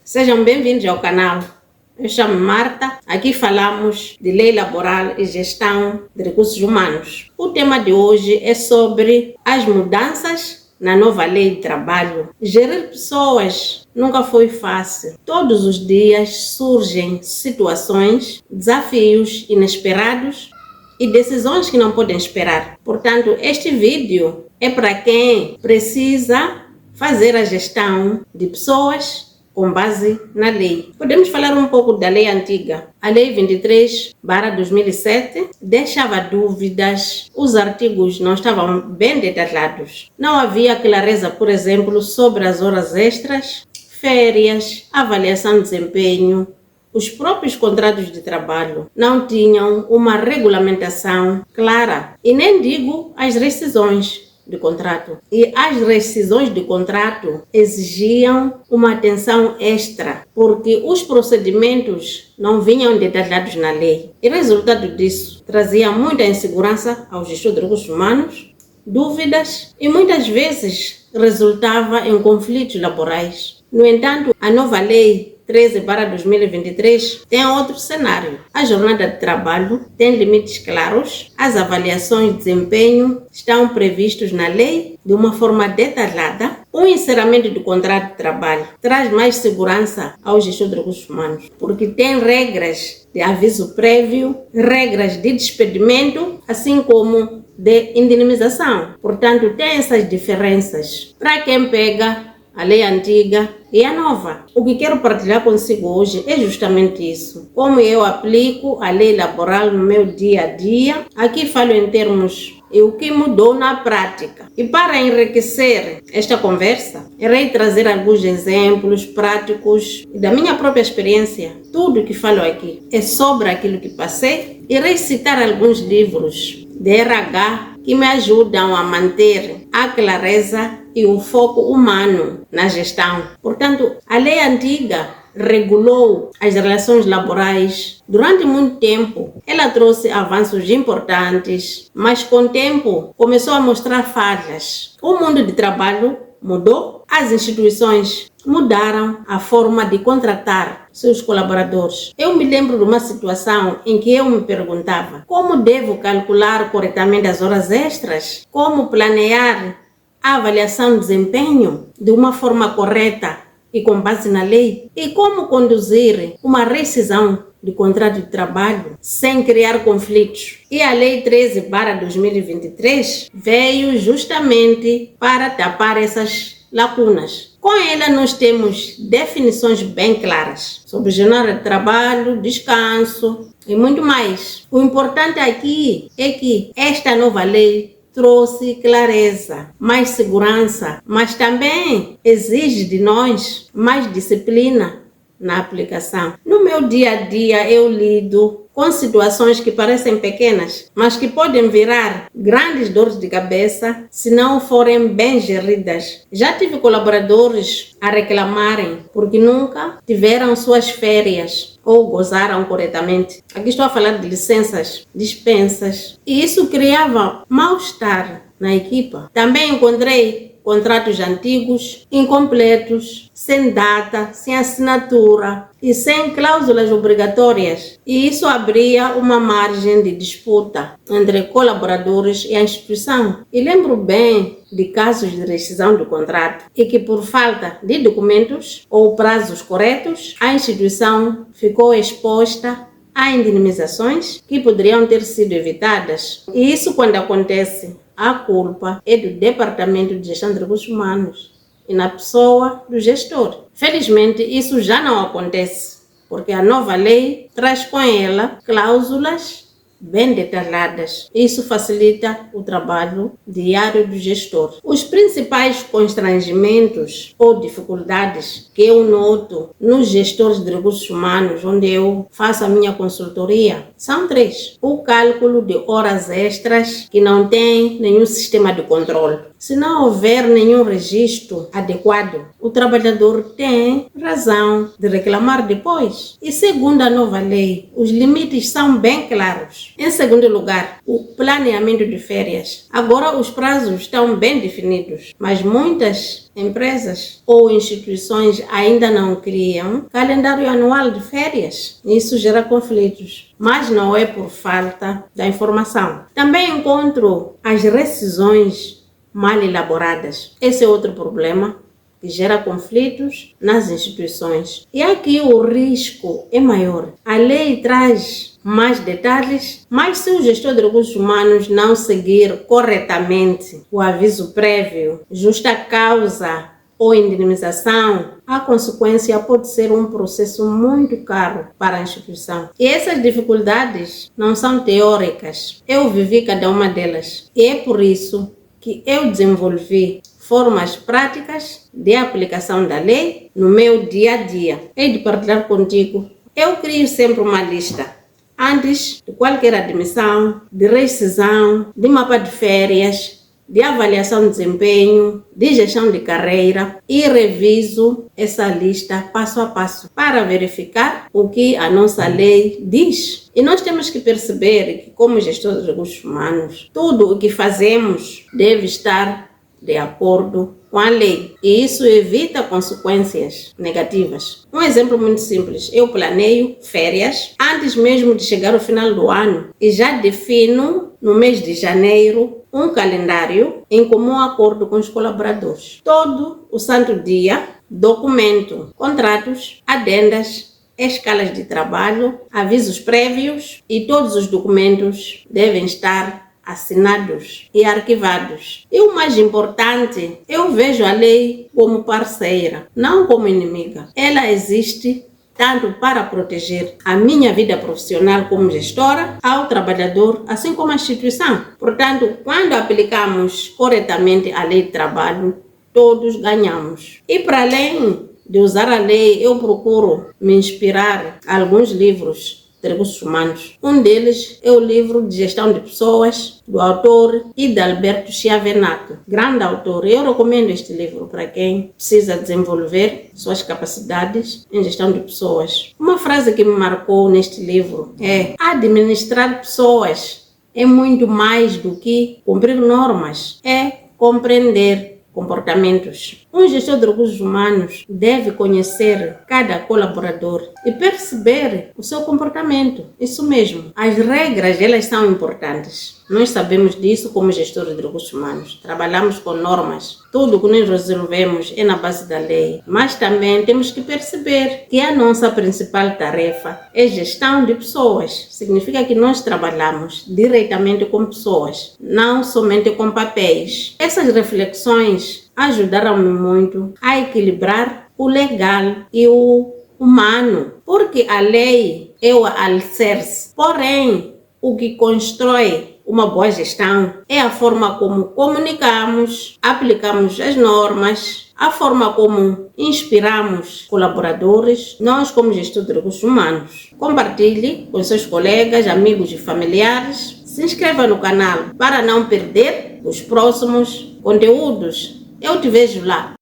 Sejam bem-vindos ao canal. Eu chamo Marta, aqui falamos de lei laboral e gestão de recursos humanos. O tema de hoje é sobre as mudanças na nova lei de trabalho. Gerir pessoas nunca foi fácil. Todos os dias surgem situações, desafios inesperados e decisões que não podem esperar. Portanto, este vídeo é para quem precisa fazer a gestão de pessoas com base na lei. Podemos falar um pouco da lei antiga. A lei 23/2007 deixava dúvidas, os artigos não estavam bem detalhados. Não havia clareza, por exemplo, sobre as horas extras, férias, avaliação de desempenho. Os próprios contratos de trabalho não tinham uma regulamentação clara. E nem digo as rescisões de contrato. E as rescisões de contrato exigiam uma atenção extra, porque os procedimentos não vinham detalhados na lei. E resultado disso trazia muita insegurança ao gestor de recursos humanos, dúvidas e muitas vezes resultava em conflitos laborais. No entanto, a nova lei 13/2023 tem outro cenário. A jornada de trabalho tem limites claros, as avaliações de desempenho estão previstos na lei de uma forma detalhada. O encerramento do contrato de trabalho traz mais segurança ao gestor de recursos humanos, porque tem regras de aviso prévio, regras de despedimento, assim como de indenização. Portanto, tem essas diferenças. Para quem pega a lei antiga e a nova. O que quero partilhar consigo hoje é justamente isso. Como eu aplico a lei laboral no meu dia a dia. Aqui falo em termos e o que mudou na prática. E para enriquecer esta conversa, irei trazer alguns exemplos práticos da minha própria experiência. Tudo que falo aqui é sobre aquilo que passei. Irei citar alguns livros de RH que me ajudam a manter a clareza e o foco humano na gestão. Portanto, a lei antiga regulou as relações laborais durante muito tempo. Ela trouxe avanços importantes, mas com o tempo começou a mostrar falhas. O mundo de trabalho mudou, as instituições mudaram a forma de contratar seus colaboradores. Eu me lembro de uma situação em que eu me perguntava: como devo calcular corretamente as horas extras? Como planear a avaliação de desempenho de uma forma correta e com base na lei? E como conduzir uma rescisão de contrato de trabalho sem criar conflitos? E a Lei 13/2023 veio justamente para tapar essas lacunas. Com ela nós temos definições bem claras sobre jornada de trabalho, descanso e muito mais. O importante aqui é que esta nova lei trouxe clareza, mais segurança, mas também exige de nós mais disciplina na aplicação. No meu dia a dia eu lido com situações que parecem pequenas, mas que podem virar grandes dores de cabeça se não forem bem geridas. Já tive colaboradores a reclamarem porque nunca tiveram suas férias ou gozaram corretamente. Aqui estou a falar de licenças, dispensas. E isso criava mal-estar na equipa. Também encontrei contratos antigos, incompletos, sem data, sem assinatura e sem cláusulas obrigatórias. E isso abria uma margem de disputa entre colaboradores e a instituição. E lembro bem de casos de rescisão do contrato e que por falta de documentos ou prazos corretos, a instituição ficou exposta a indenizações que poderiam ter sido evitadas. E isso, quando acontece, a culpa é do Departamento de Gestão de Recursos Humanos e na pessoa do gestor. Felizmente, isso já não acontece, porque a nova lei traz com ela cláusulas bem detalhadas. Isso facilita o trabalho diário do gestor. Os principais constrangimentos ou dificuldades que eu noto nos gestores de recursos humanos, onde eu faço a minha consultoria, são 3. O cálculo de horas extras, que não tem nenhum sistema de controle. Se não houver nenhum registro adequado, o trabalhador tem razão de reclamar depois. E segundo a nova lei, os limites são bem claros. Em segundo lugar, o planeamento de férias. Agora os prazos estão bem definidos, mas muitas empresas ou instituições ainda não criam calendário anual de férias. Isso gera conflitos, mas não é por falta da informação. Também encontro as rescisões mal elaboradas. Esse é outro problema que gera conflitos nas instituições. E aqui o risco é maior. A lei traz mais detalhes, mas se o gestor de recursos humanos não seguir corretamente o aviso prévio, justa causa ou indenização, a consequência pode ser um processo muito caro para a instituição. E essas dificuldades não são teóricas. Eu vivi cada uma delas. E é por isso que eu desenvolvi formas práticas de aplicação da lei no meu dia a dia. Hei de partilhar contigo. Eu crio sempre uma lista antes de qualquer admissão, de rescisão, de mapa de férias, de avaliação de desempenho, de gestão de carreira e reviso essa lista passo a passo para verificar o que a nossa lei diz. E nós temos que perceber que, como gestores de recursos humanos, tudo o que fazemos deve estar de acordo com a lei. E isso evita consequências negativas. Um exemplo muito simples. Eu planeio férias antes mesmo de chegar ao final do ano e já defino no mês de janeiro um calendário em comum acordo com os colaboradores. Todo o santo dia, documento contratos, adendas, escalas de trabalho, avisos prévios e todos os documentos devem estar assinados e arquivados. E o mais importante, eu vejo a lei como parceira, não como inimiga. Ela existe tanto para proteger a minha vida profissional como gestora, ao trabalhador, assim como a instituição. Portanto, quando aplicamos corretamente a lei de trabalho, todos ganhamos. E para além de usar a lei, eu procuro me inspirar em alguns livros de recursos humanos. Um deles é o livro de gestão de pessoas, do autor Hidalberto Chiavenato, grande autor. Eu recomendo este livro para quem precisa desenvolver suas capacidades em gestão de pessoas. Uma frase que me marcou neste livro é: administrar pessoas é muito mais do que cumprir normas, é compreender comportamentos. Um gestor de recursos humanos deve conhecer cada colaborador e perceber o seu comportamento. Isso mesmo. As regras, elas são importantes. Nós sabemos disso como gestores de recursos humanos. Trabalhamos com normas. Tudo que nós resolvemos é na base da lei. Mas também temos que perceber que a nossa principal tarefa é gestão de pessoas. Significa que nós trabalhamos diretamente com pessoas, não somente com papéis. Essas reflexões ajudaram-me muito a equilibrar o legal e o humano, porque a lei é o alicerce. Porém, o que constrói uma boa gestão é a forma como comunicamos, aplicamos as normas, a forma como inspiramos colaboradores, nós como gestor de recursos humanos. Compartilhe com seus colegas, amigos e familiares. Se inscreva no canal para não perder os próximos conteúdos. Eu te vejo lá.